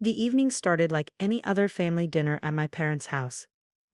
The evening started like any other family dinner at my parents' house.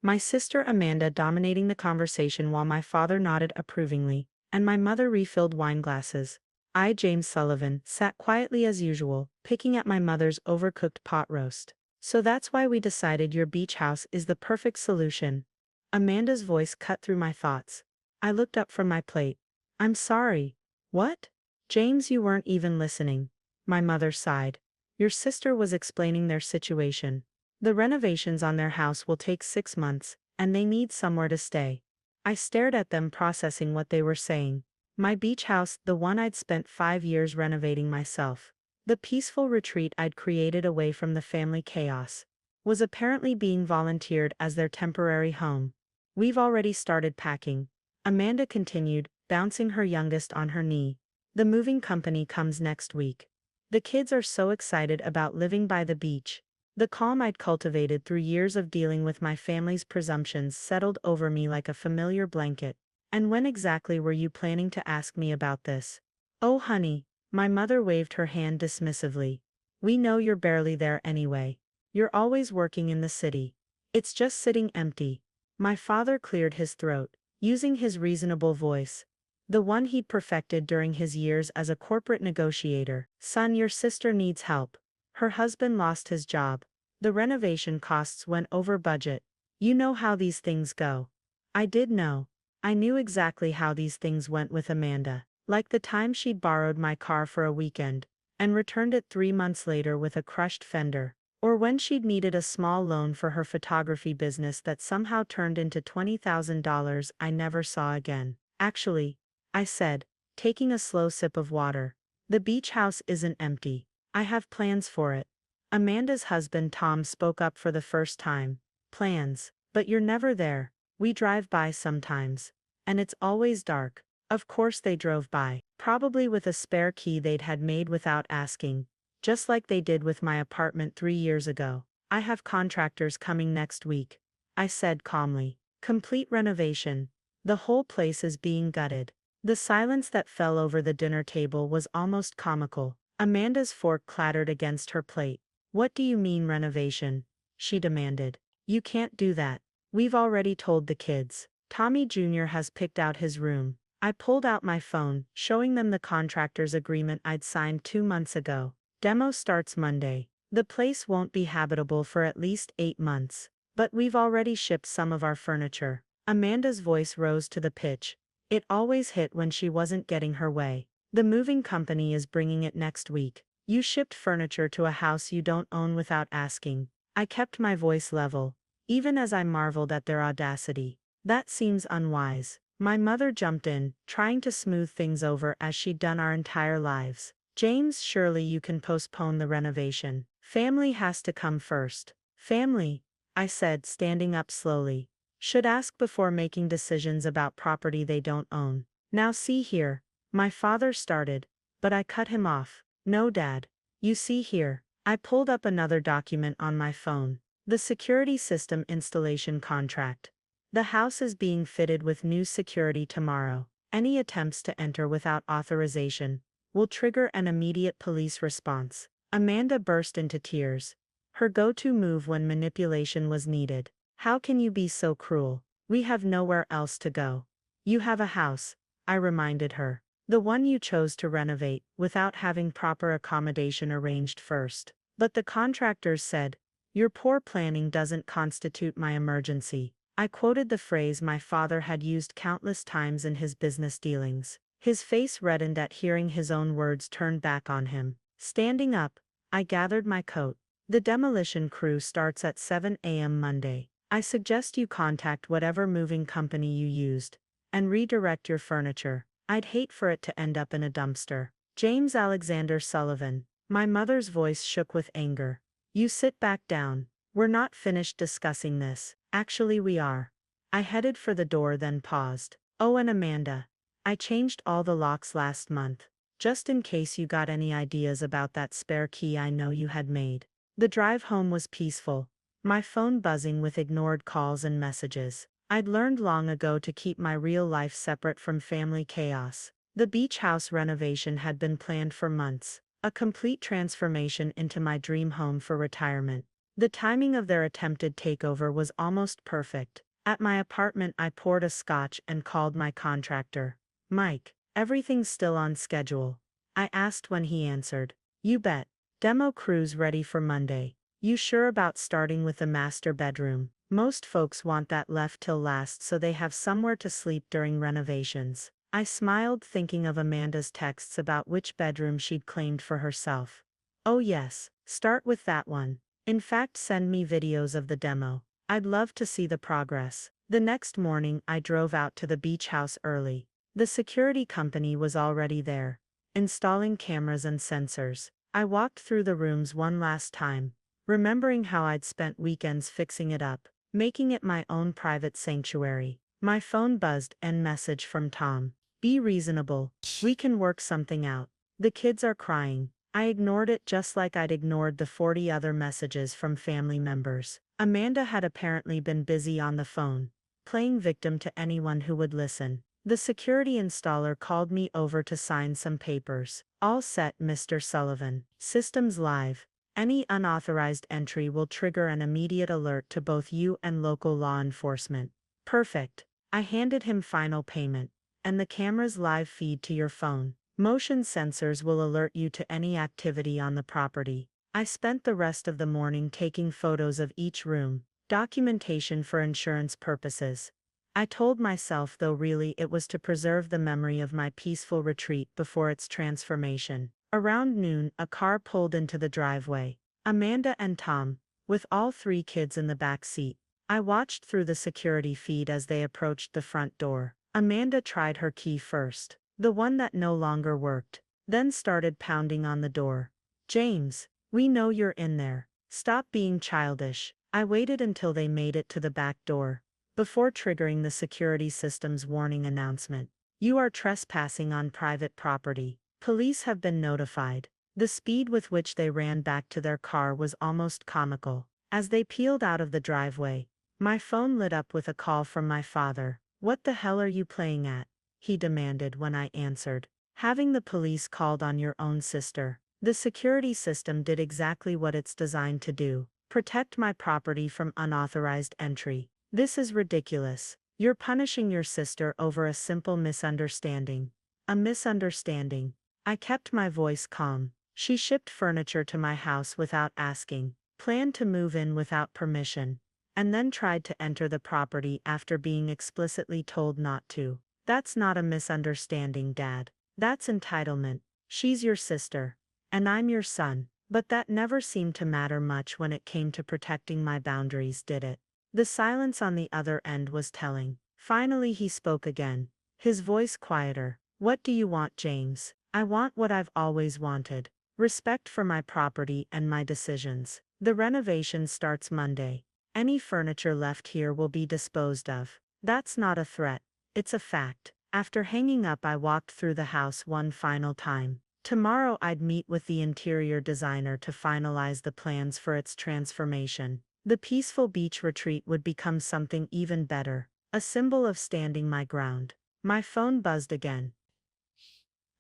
My sister Amanda dominating the conversation while my father nodded approvingly, and my mother refilled wine glasses. I, James Sullivan, sat quietly as usual, picking at my mother's overcooked pot roast. So that's why we decided your beach house is the perfect solution. Amanda's voice cut through my thoughts. I looked up from my plate. I'm sorry. What? James, you weren't even listening. My mother sighed. Your sister was explaining their situation. The renovations on their house will take 6 months, and they need somewhere to stay. I stared at them, processing what they were saying. My beach house, the one I'd spent 5 years renovating myself, the peaceful retreat I'd created away from the family chaos, was apparently being volunteered as their temporary home. We've already started packing, Amanda continued, bouncing her youngest on her knee. The moving company comes next week. The kids are so excited about living by the beach. The calm I'd cultivated through years of dealing with my family's presumptions settled over me like a familiar blanket. And when exactly were you planning to ask me about this? Oh, honey, my mother waved her hand dismissively. We know you're barely there anyway. You're always working in the city. It's just sitting empty. My father cleared his throat, using his reasonable voice, the one he'd perfected during his years as a corporate negotiator. Son, your sister needs help. Her husband lost his job. The renovation costs went over budget. You know how these things go. I did know. I knew exactly how these things went with Amanda, like the time she'd borrowed my car for a weekend and returned it 3 months later with a crushed fender, or when she'd needed a small loan for her photography business that somehow turned into $20,000 I never saw again. Actually, I said, taking a slow sip of water, the beach house isn't empty. I have plans for it. Amanda's husband Tom spoke up for the first time. Plans, but you're never there. We drive by sometimes. And it's always dark. Of course they drove by, probably with a spare key they'd had made without asking, just like they did with my apartment 3 years ago. I have contractors coming next week, I said calmly. Complete renovation. The whole place is being gutted. The silence that fell over the dinner table was almost comical. Amanda's fork clattered against her plate. What do you mean renovation? She demanded. You can't do that. We've already told the kids. Tommy Jr. has picked out his room. I pulled out my phone, showing them the contractor's agreement I'd signed 2 months ago. Demo starts Monday. The place won't be habitable for at least 8 months. But we've already shipped some of our furniture. Amanda's voice rose to the pitch it always hit when she wasn't getting her way. The moving company is bringing it next week. You shipped furniture to a house you don't own without asking. I kept my voice level, even as I marveled at their audacity. That seems unwise. My mother jumped in, trying to smooth things over as she'd done our entire lives. James, surely you can postpone the renovation. Family has to come first. Family, I said, standing up slowly, should ask before making decisions about property they don't own. Now see here, my father started, but I cut him off. No, Dad. You see here. I pulled up another document on my phone. The security system installation contract. The house is being fitted with new security tomorrow. Any attempts to enter without authorization will trigger an immediate police response. Amanda burst into tears. Her go-to move when manipulation was needed. How can you be so cruel? We have nowhere else to go. You have a house, I reminded her. The one you chose to renovate, without having proper accommodation arranged first. But the contractors said, your poor planning doesn't constitute my emergency. I quoted the phrase my father had used countless times in his business dealings. His face reddened at hearing his own words turned back on him. Standing up, I gathered my coat. The demolition crew starts at 7 a.m. Monday. I suggest you contact whatever moving company you used and redirect your furniture. I'd hate for it to end up in a dumpster. James Alexander Sullivan. My mother's voice shook with anger. You sit back down. We're not finished discussing this. Actually, we are. I headed for the door, then paused. Oh, and Amanda, I changed all the locks last month, just in case you got any ideas about that spare key I know you had made. The drive home was peaceful, my phone buzzing with ignored calls and messages. I'd learned long ago to keep my real life separate from family chaos. The beach house renovation had been planned for months. a complete transformation into my dream home for retirement. The timing of their attempted takeover was almost perfect. At my apartment, I poured a scotch and called my contractor. Mike, everything's still on schedule. I asked when he answered. You bet. Demo crews ready for Monday. You sure about starting with the master bedroom? Most folks want that left till last so they have somewhere to sleep during renovations. I smiled, thinking of Amanda's texts about which bedroom she'd claimed for herself. Oh yes, start with that one. In fact, send me videos of the demo. I'd love to see the progress. The next morning, I drove out to the beach house early. The security company was already there, installing cameras and sensors. I walked through the rooms one last time, remembering how I'd spent weekends fixing it up, making it my own private sanctuary. My phone buzzed and message from Tom. Be reasonable. We can work something out. The kids are crying. I ignored it just like I'd ignored the 40 other messages from family members. Amanda had apparently been busy on the phone, playing victim to anyone who would listen. The security installer called me over to sign some papers. All set, Mr. Sullivan. Systems live. Any unauthorized entry will trigger an immediate alert to both you and local law enforcement. Perfect. I handed him final payment, and the camera's live feed to your phone. Motion sensors will alert you to any activity on the property. I spent the rest of the morning taking photos of each room, documentation for insurance purposes. I told myself, though really it was to preserve the memory of my peaceful retreat before its transformation. Around noon, a car pulled into the driveway. Amanda and Tom, with all three kids in the back seat. I watched through the security feed as they approached the front door. Amanda tried her key first, the one that no longer worked, then started pounding on the door. James, we know you're in there. Stop being childish. I waited until they made it to the back door, before triggering the security system's warning announcement. You are trespassing on private property. Police have been notified. The speed with which they ran back to their car was almost comical. As they peeled out of the driveway, my phone lit up with a call from my father. What the hell are you playing at? He demanded when I answered. Having the police called on your own sister. The security system did exactly what it's designed to do. Protect my property from unauthorized entry. This is ridiculous. You're punishing your sister over a simple misunderstanding. A misunderstanding. I kept my voice calm. She shipped furniture to my house without asking, planned to move in without permission, and then tried to enter the property after being explicitly told not to. That's not a misunderstanding, Dad. That's entitlement. She's your sister, and I'm your son. But that never seemed to matter much when it came to protecting my boundaries, did it? The silence on the other end was telling. Finally he spoke again, his voice quieter. What do you want, James? I want what I've always wanted. Respect for my property and my decisions. The renovation starts Monday. Any furniture left here will be disposed of. That's not a threat. It's a fact. After hanging up, I walked through the house one final time. Tomorrow I'd meet with the interior designer to finalize the plans for its transformation. The peaceful beach retreat would become something even better, a symbol of standing my ground. My phone buzzed again.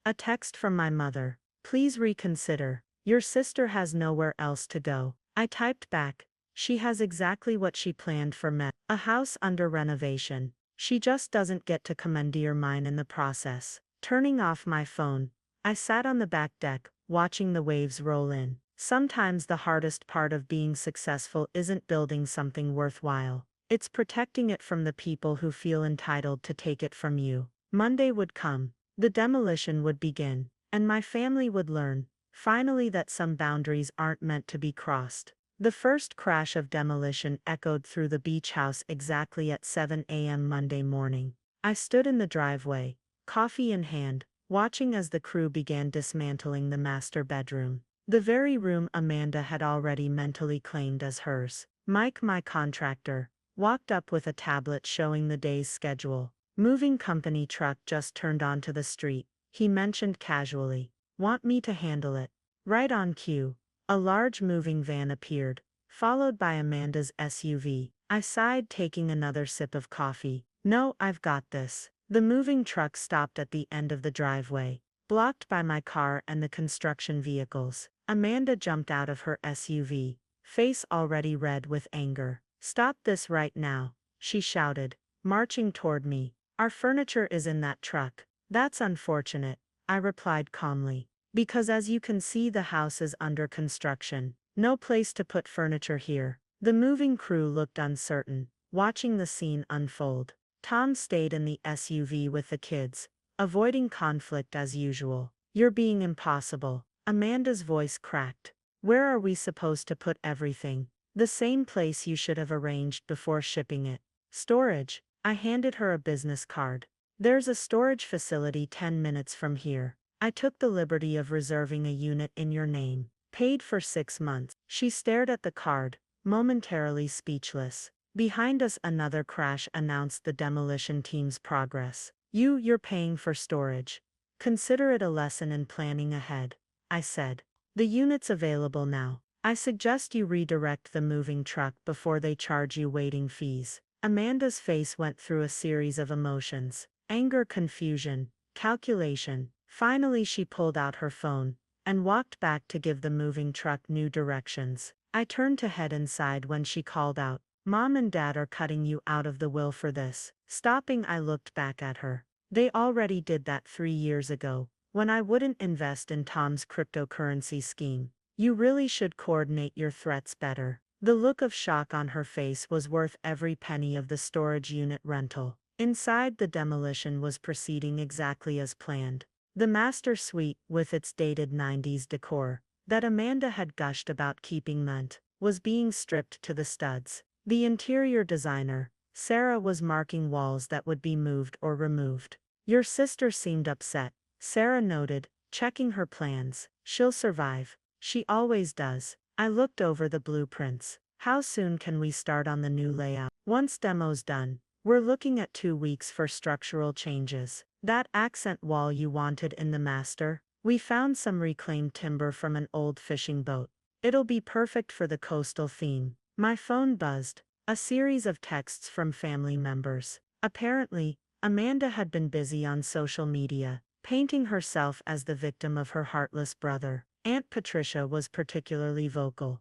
A text from my mother. Please reconsider. Your sister has nowhere else to go. I typed back. She has exactly what she planned for me. A house under renovation. She just doesn't get to commandeer mine in the process. Turning off my phone, I sat on the back deck, watching the waves roll in. Sometimes the hardest part of being successful isn't building something worthwhile. It's protecting it from the people who feel entitled to take it from you. Monday would come. The demolition would begin, and my family would learn, finally, that some boundaries aren't meant to be crossed. The first crash of demolition echoed through the beach house exactly at 7 a.m. Monday morning. I stood in the driveway, coffee in hand, watching as the crew began dismantling the master bedroom, the very room Amanda had already mentally claimed as hers. Mike, my contractor, walked up with a tablet showing the day's schedule. Moving company truck just turned onto the street, he mentioned casually. Want me to handle it? Right on cue. A large moving van appeared, followed by Amanda's SUV. I sighed, taking another sip of coffee. No, I've got this. The moving truck stopped at the end of the driveway, blocked by my car and the construction vehicles. Amanda jumped out of her SUV, face already red with anger. "Stop this right now," she shouted, marching toward me. "Our furniture is in that truck." "That's unfortunate," I replied calmly, "because as you can see the house is under construction. No place to put furniture here." The moving crew looked uncertain, watching the scene unfold. Tom stayed in the SUV with the kids, avoiding conflict as usual. "You're being impossible." Amanda's voice cracked. "Where are we supposed to put everything?" "The same place you should have arranged before shipping it." "Storage." I handed her a business card. "There's a storage facility 10 minutes from here. I took the liberty of reserving a unit in your name. Paid for 6 months." She stared at the card, momentarily speechless. Behind us another crash announced the demolition team's progress. You're paying for storage. Consider it a lesson in planning ahead," I said. "The unit's available now. I suggest you redirect the moving truck before they charge you waiting fees." Amanda's face went through a series of emotions: anger, confusion, calculation. Finally she pulled out her phone and walked back to give the moving truck new directions. I turned to head inside when she called out, "Mom and Dad are cutting you out of the will for this." Stopping, I looked back at her. "They already did that 3 years ago, when I wouldn't invest in Tom's cryptocurrency scheme. You really should coordinate your threats better." The look of shock on her face was worth every penny of the storage unit rental. Inside, the demolition was proceeding exactly as planned. The master suite, with its dated 90s decor, that Amanda had gushed about keeping was being stripped to the studs. The interior designer, Sarah, was marking walls that would be moved or removed. "Your sister seemed upset," Sarah noted, checking her plans. "She'll survive. She always does." I looked over the blueprints. "How soon can we start on the new layout?" "Once demo's done. We're looking at 2 weeks for structural changes." "That accent wall you wanted in the master? We found some reclaimed timber from an old fishing boat. It'll be perfect for the coastal theme." My phone buzzed. A series of texts from family members. Apparently, Amanda had been busy on social media, painting herself as the victim of her heartless brother. Aunt Patricia was particularly vocal.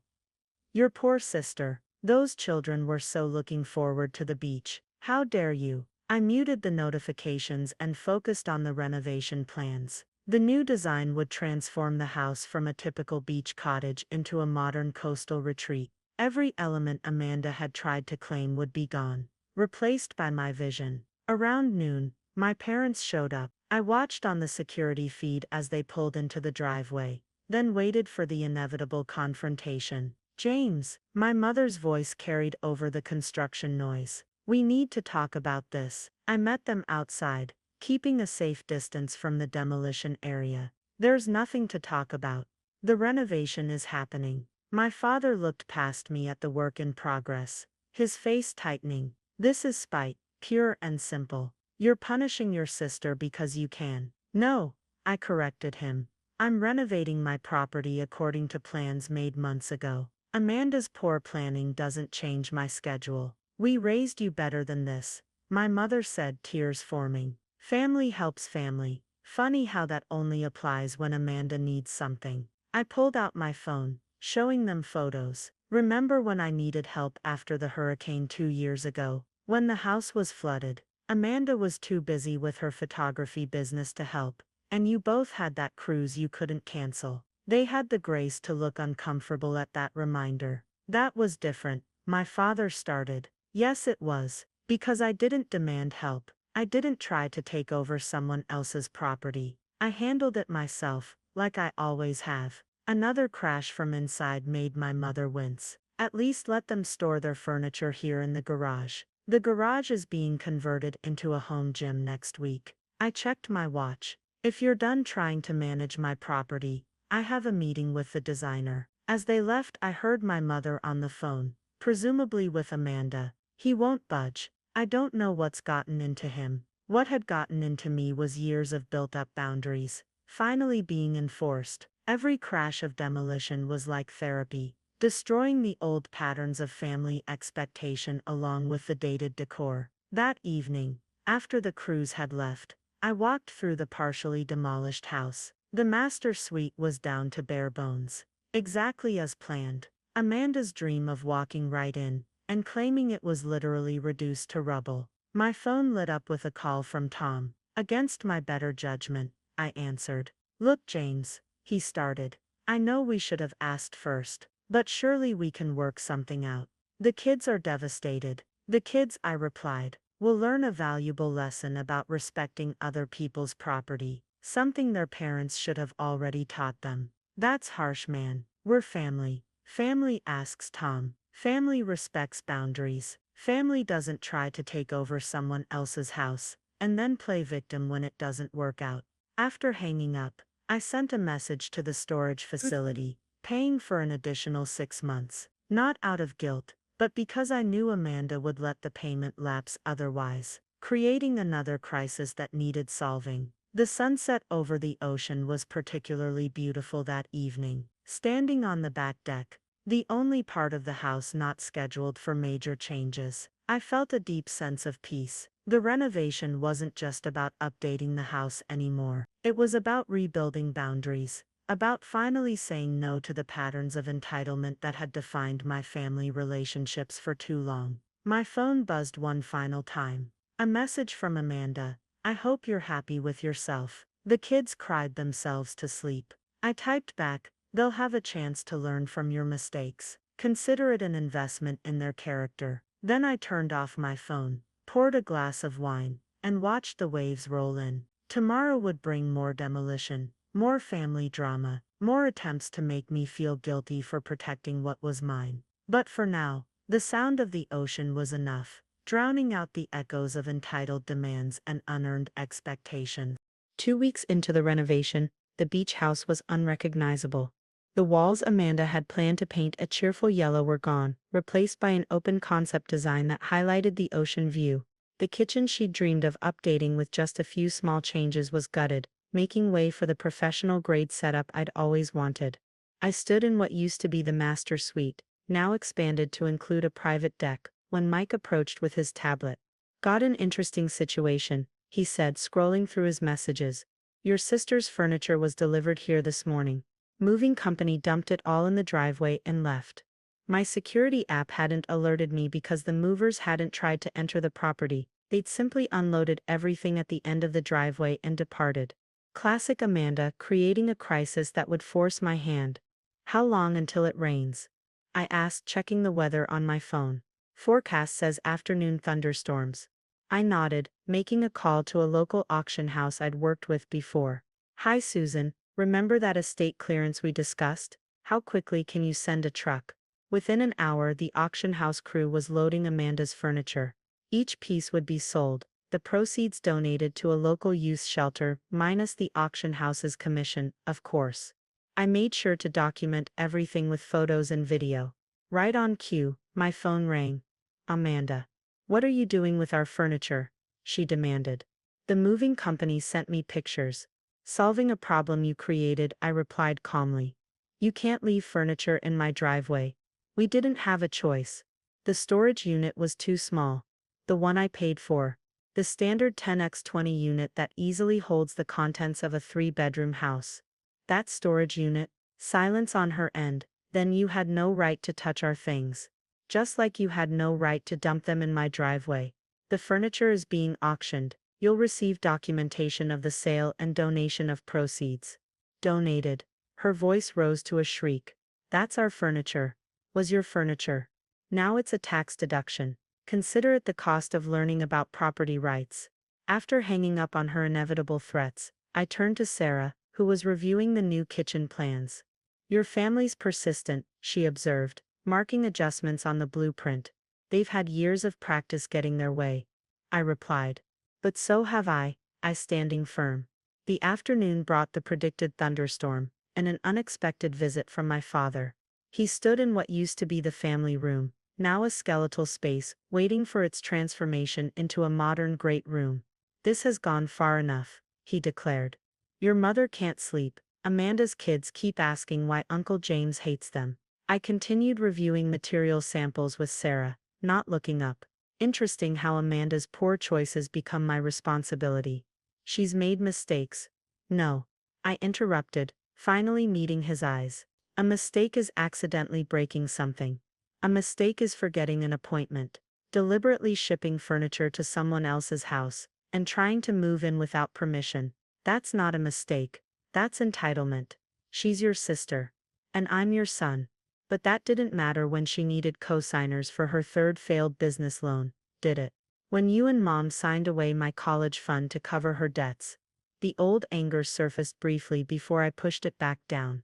"Your poor sister. Those children were so looking forward to the beach. How dare you?" I muted the notifications and focused on the renovation plans. The new design would transform the house from a typical beach cottage into a modern coastal retreat. Every element Amanda had tried to claim would be gone, replaced by my vision. Around noon, my parents showed up. I watched on the security feed as they pulled into the driveway, then waited for the inevitable confrontation. "James," my mother's voice carried over the construction noise. "We need to talk about this." I met them outside, keeping a safe distance from the demolition area. "There's nothing to talk about. The renovation is happening." My father looked past me at the work in progress, his face tightening. "This is spite, pure and simple. You're punishing your sister because you can." "No," I corrected him. "I'm renovating my property according to plans made months ago. Amanda's poor planning doesn't change my schedule." "We raised you better than this," my mother said, tears forming. "Family helps family." Funny how that only applies when Amanda needs something. I pulled out my phone, showing them photos. "Remember when I needed help after the hurricane 2 years ago? When the house was flooded? Amanda was too busy with her photography business to help, and you both had that cruise you couldn't cancel." They had the grace to look uncomfortable at that reminder. "That was different," my father started. "Yes, it was. Because I didn't demand help. I didn't try to take over someone else's property. I handled it myself, like I always have." Another crash from inside made my mother wince. "At least let them store their furniture here in the garage." "The garage is being converted into a home gym next week." I checked my watch. "If you're done trying to manage my property, I have a meeting with the designer." As they left, I heard my mother on the phone, presumably with Amanda. "He won't budge. I don't know what's gotten into him." What had gotten into me was years of built-up boundaries, finally being enforced. Every crash of demolition was like therapy, destroying the old patterns of family expectation along with the dated decor. That evening, after the crews had left, I walked through the partially demolished house. The master suite was down to bare bones. Exactly as planned. Amanda's dream of walking right in and claiming it was literally reduced to rubble. My phone lit up with a call from Tom. Against my better judgment, I answered. Look, James, he started. I know we should have asked first, but surely we can work something out. The kids are devastated. The kids, I replied, will learn a valuable lesson about respecting other people's property, something their parents should have already taught them. That's harsh, man. We're family. Family, asks Tom. Family respects boundaries. Family doesn't try to take over someone else's house and then play victim when it doesn't work out. After hanging up, I sent a message to the storage facility, paying for an additional 6 months, not out of guilt, but because I knew Amanda would let the payment lapse otherwise, creating another crisis that needed solving. The sunset over the ocean was particularly beautiful that evening. Standing on the back deck, the only part of the house not scheduled for major changes, I felt a deep sense of peace. The renovation wasn't just about updating the house anymore. It was about rebuilding boundaries, about finally saying no to the patterns of entitlement that had defined my family relationships for too long. My phone buzzed one final time. A message from Amanda. I hope you're happy with yourself. The kids cried themselves to sleep. I typed back, they'll have a chance to learn from your mistakes. Consider it an investment in their character. Then I turned off my phone, poured a glass of wine, and watched the waves roll in. Tomorrow would bring more demolition, more family drama, more attempts to make me feel guilty for protecting what was mine. But for now, the sound of the ocean was enough, drowning out the echoes of entitled demands and unearned expectations. 2 weeks into the renovation, the beach house was unrecognizable. The walls Amanda had planned to paint a cheerful yellow were gone, replaced by an open concept design that highlighted the ocean view. The kitchen she'd dreamed of updating with just a few small changes was gutted, making way for the professional-grade setup I'd always wanted. I stood in what used to be the master suite, now expanded to include a private deck, when Mike approached with his tablet. Got an interesting situation, he said, scrolling through his messages. Your sister's furniture was delivered here this morning. Moving company dumped it all in the driveway and left. My security app hadn't alerted me because the movers hadn't tried to enter the property. They'd simply unloaded everything at the end of the driveway and departed. Classic Amanda, creating a crisis that would force my hand. How long until it rains? I asked, checking the weather on my phone. Forecast says afternoon thunderstorms. I nodded, making a call to a local auction house I'd worked with before. Hi Susan, remember that estate clearance we discussed? How quickly can you send a truck? Within an hour, the auction house crew was loading Amanda's furniture. Each piece would be sold, the proceeds donated to a local youth shelter, minus the auction house's commission, of course. I made sure to document everything with photos and video. Right on cue, my phone rang. Amanda. What are you doing with our furniture? She demanded. The moving company sent me pictures. Solving a problem you created, I replied calmly. You can't leave furniture in my driveway. We didn't have a choice. The storage unit was too small. The one I paid for. The standard 10x20 unit that easily holds the contents of a 3-bedroom house. That storage unit, silence on her end, then you had no right to touch our things. Just like you had no right to dump them in my driveway. The furniture is being auctioned. You'll receive documentation of the sale and donation of proceeds. Donated. Her voice rose to a shriek. That's our furniture. Was your furniture. Now it's a tax deduction. Consider it the cost of learning about property rights. After hanging up on her inevitable threats, I turned to Sarah, who was reviewing the new kitchen plans. Your family's persistent, she observed, marking adjustments on the blueprint. They've had years of practice getting their way. I replied. But so have I standing firm. The afternoon brought the predicted thunderstorm, and an unexpected visit from my father. He stood in what used to be the family room, now a skeletal space, waiting for its transformation into a modern great room. This has gone far enough, he declared. Your mother can't sleep. Amanda's kids keep asking why Uncle James hates them. I continued reviewing material samples with Sarah, not looking up. Interesting how Amanda's poor choices become my responsibility. She's made mistakes. No. I interrupted, finally meeting his eyes. A mistake is accidentally breaking something. A mistake is forgetting an appointment, deliberately shipping furniture to someone else's house, and trying to move in without permission. That's not a mistake. That's entitlement. She's your sister. And I'm your son. But that didn't matter when she needed co-signers for her third failed business loan, did it? When you and Mom signed away my college fund to cover her debts. The old anger surfaced briefly before I pushed it back down.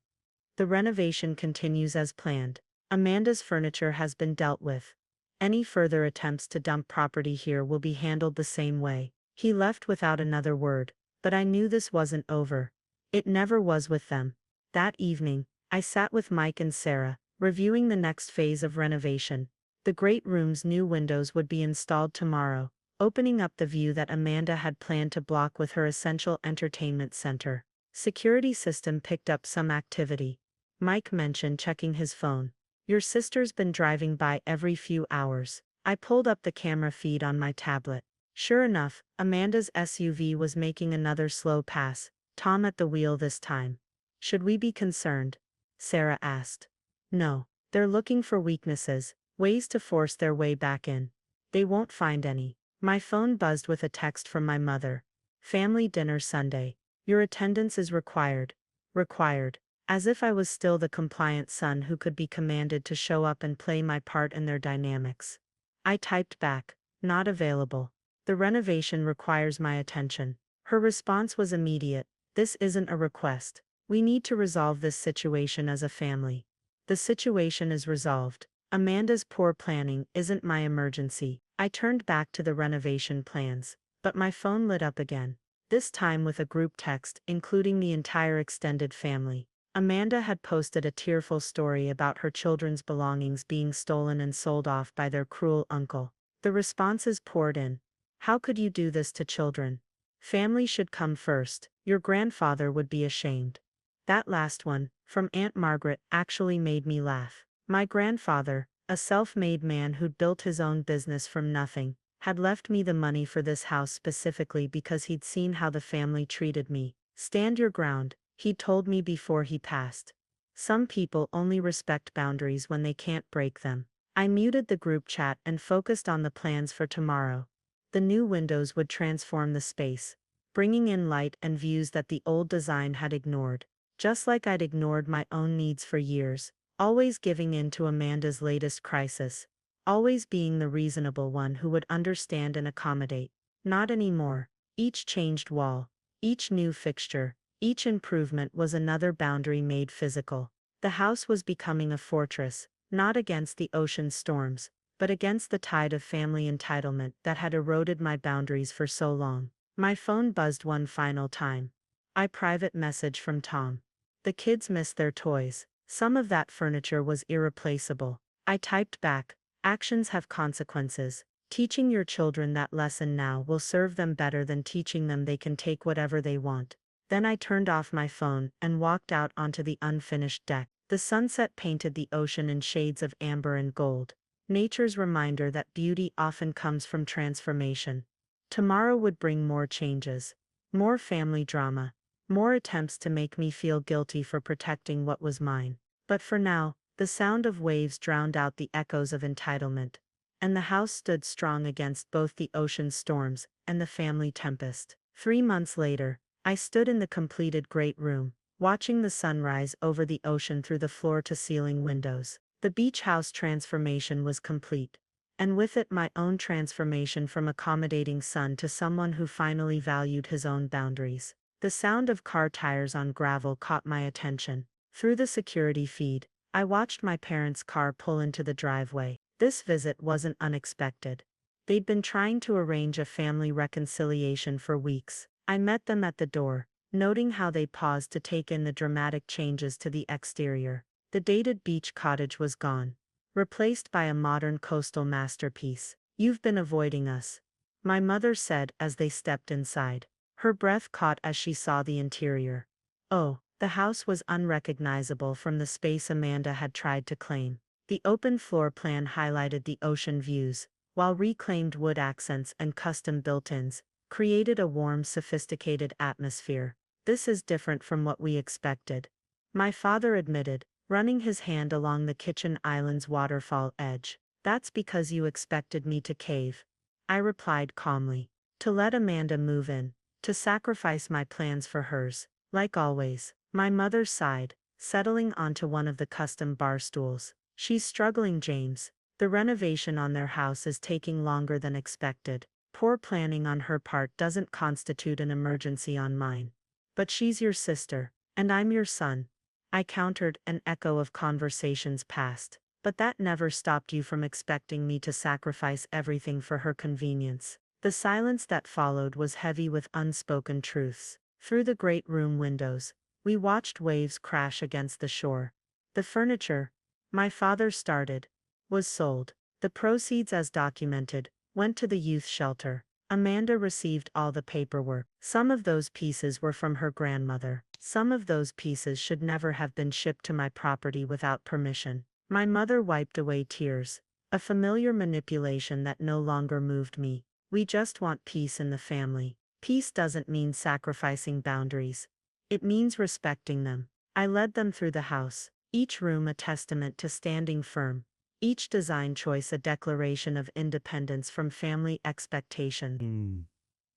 The renovation continues as planned. Amanda's furniture has been dealt with. Any further attempts to dump property here will be handled the same way. He left without another word, but I knew this wasn't over. It never was with them. That evening, I sat with Mike and Sarah, reviewing the next phase of renovation. The great room's new windows would be installed tomorrow, opening up the view that Amanda had planned to block with her essential entertainment center. Security system picked up some activity. Mike mentioned checking his phone. Your sister's been driving by every few hours. I pulled up the camera feed on my tablet. Sure enough, Amanda's SUV was making another slow pass, Tom at the wheel this time. Should we be concerned? Sarah asked. No, they're looking for weaknesses, ways to force their way back in. They won't find any. My phone buzzed with a text from my mother. Family dinner Sunday. Your attendance is required. Required. As if I was still the compliant son who could be commanded to show up and play my part in their dynamics. I typed back, not available. The renovation requires my attention. Her response was immediate. This isn't a request. We need to resolve this situation as a family. The situation is resolved. Amanda's poor planning isn't my emergency. I turned back to the renovation plans, but my phone lit up again. This time with a group text including the entire extended family. Amanda had posted a tearful story about her children's belongings being stolen and sold off by their cruel uncle. The responses poured in. How could you do this to children? Family should come first. Your grandfather would be ashamed. That last one, from Aunt Margaret, actually made me laugh. My grandfather, a self-made man who'd built his own business from nothing, had left me the money for this house specifically because he'd seen how the family treated me. Stand your ground, he'd told me before he passed. Some people only respect boundaries when they can't break them. I muted the group chat and focused on the plans for tomorrow. The new windows would transform the space, bringing in light and views that the old design had ignored. Just like I'd ignored my own needs for years, always giving in to Amanda's latest crisis, always being the reasonable one who would understand and accommodate. Not anymore. Each changed wall, each new fixture, each improvement was another boundary made physical. The house was becoming a fortress, not against the ocean storms, but against the tide of family entitlement that had eroded my boundaries for so long. My phone buzzed one final time. I private message from Tom. The kids missed their toys. Some of that furniture was irreplaceable. I typed back, actions have consequences. Teaching your children that lesson now will serve them better than teaching them they can take whatever they want. Then I turned off my phone and walked out onto the unfinished deck. The sunset painted the ocean in shades of amber and gold. Nature's reminder that beauty often comes from transformation. Tomorrow would bring more changes, more family drama, more attempts to make me feel guilty for protecting what was mine. But for now, the sound of waves drowned out the echoes of entitlement, and the house stood strong against both the ocean storms and the family tempest. 3 months later, I stood in the completed great room, watching the sunrise over the ocean through the floor-to-ceiling windows. The beach house transformation was complete, and with it my own transformation from accommodating son to someone who finally valued his own boundaries. The sound of car tires on gravel caught my attention. Through the security feed, I watched my parents' car pull into the driveway. This visit wasn't unexpected. They'd been trying to arrange a family reconciliation for weeks. I met them at the door, noting how they paused to take in the dramatic changes to the exterior. The dated beach cottage was gone, replaced by a modern coastal masterpiece. You've been avoiding us, my mother said as they stepped inside. Her breath caught as she saw the interior. Oh, the house was unrecognizable from the space Amanda had tried to claim. The open floor plan highlighted the ocean views, while reclaimed wood accents and custom built-ins created a warm, sophisticated atmosphere. This is different from what we expected, my father admitted, running his hand along the kitchen island's waterfall edge. That's because you expected me to cave, I replied calmly. To let Amanda move in, to sacrifice my plans for hers, like always. My mother sighed, settling onto one of the custom bar stools. She's struggling, James. The renovation on their house is taking longer than expected. Poor planning on her part doesn't constitute an emergency on mine. But she's your sister, and I'm your son, I countered, an echo of conversations past. But that never stopped you from expecting me to sacrifice everything for her convenience. The silence that followed was heavy with unspoken truths. Through the great room windows, we watched waves crash against the shore. The furniture, my father started, was sold. The proceeds, as documented, went to the youth shelter. Amanda received all the paperwork. Some of those pieces were from her grandmother. Some of those pieces should never have been shipped to my property without permission. My mother wiped away tears, a familiar manipulation that no longer moved me. We just want peace in the family. Peace doesn't mean sacrificing boundaries. It means respecting them. I led them through the house, each room a testament to standing firm, each design choice a declaration of independence from family expectation.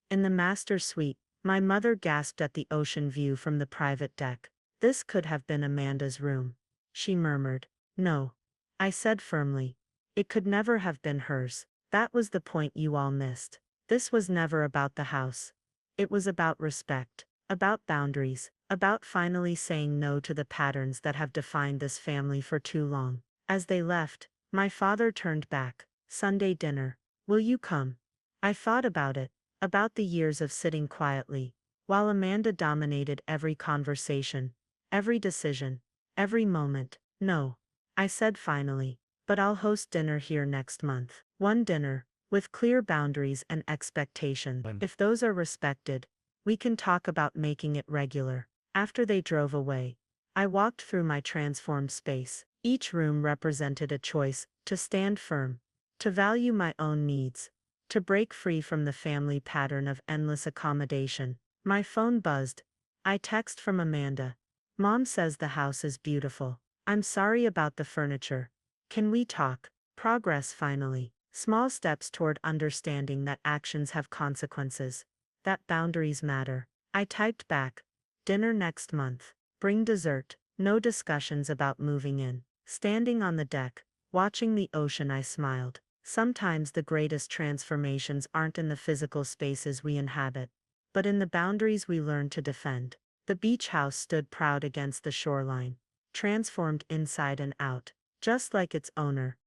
In the master suite, my mother gasped at the ocean view from the private deck. This could have been Amanda's room, she murmured. No, I said firmly. It could never have been hers. That was the point you all missed. This was never about the house. It was about respect, about boundaries, about finally saying no to the patterns that have defined this family for too long. As they left, my father turned back. Sunday dinner. Will you come? I thought about the years of sitting quietly, while Amanda dominated every conversation, every decision, every moment. No, I said finally, but I'll host dinner here next month. One dinner, with clear boundaries and expectations. If those are respected, we can talk about making it regular. After they drove away, I walked through my transformed space. Each room represented a choice to stand firm, to value my own needs, to break free from the family pattern of endless accommodation. My phone buzzed. I text from Amanda. Mom says the house is beautiful. I'm sorry about the furniture. Can we talk? Progress finally. Small steps toward understanding that actions have consequences, that boundaries matter. I typed back. Dinner next month. Bring dessert. No discussions about moving in. Standing on the deck, watching the ocean, I smiled. Sometimes the greatest transformations aren't in the physical spaces we inhabit, but in the boundaries we learn to defend. The beach house stood proud against the shoreline, transformed inside and out, just like its owner.